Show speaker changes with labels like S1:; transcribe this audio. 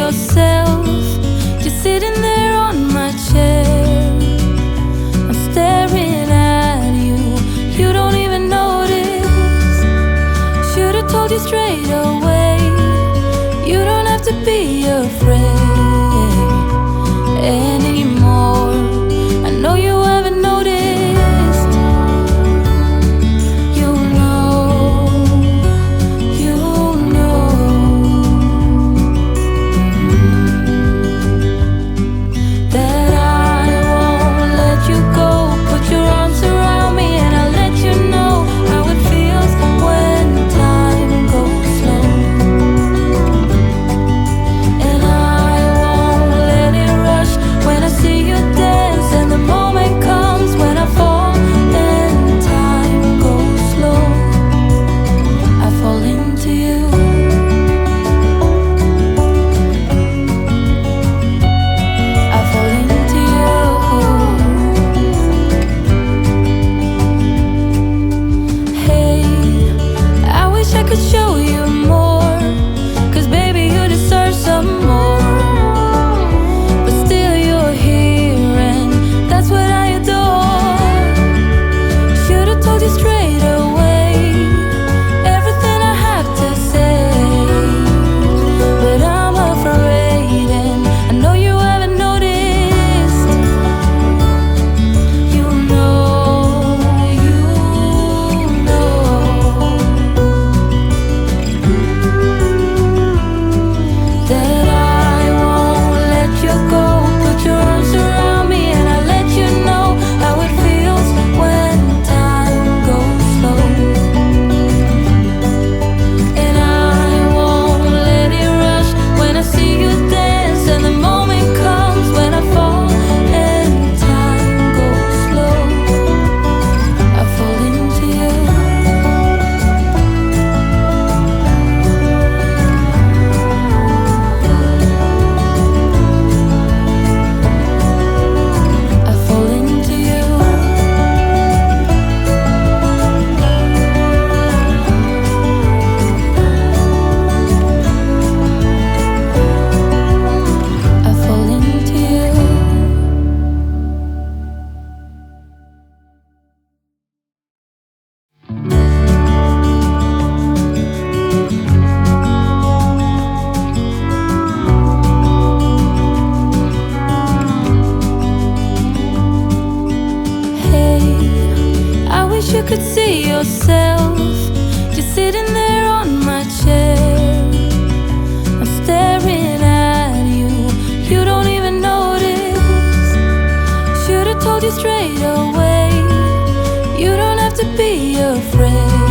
S1: yourself. You're sitting there on my chair. I'm staring at you. You don't even notice. Should've told you straight away. You don't have to be afraid anymore. I know you haven't noticed. You know that I won't let you go. Put your arms around me and I'll let you know how it feels when time goes slow. And I won't let it rush when I see you dance, and the moment comes when I fall and time goes slow. I fall into you. I fall into you. Hey, I wish I could show you more, 'cause baby you deserve some more. But still you're here and that's what I adore. Should've told you straight away everything I have to say, but I'm afraid and I know you haven't noticed. You know that I won't let you go. Put your arms around me and I'll let you know how it feels when time goes slow. And I won't let it rush when I see you dance, and the moment comes when I fall and time goes slow. I fall into you. I fall into you. I fall into you. Hey, I wish you could see yourself. You're sitting there on my chair. I'm staring at you. You don't even notice. Should've told you straight away. You don't have to be afraid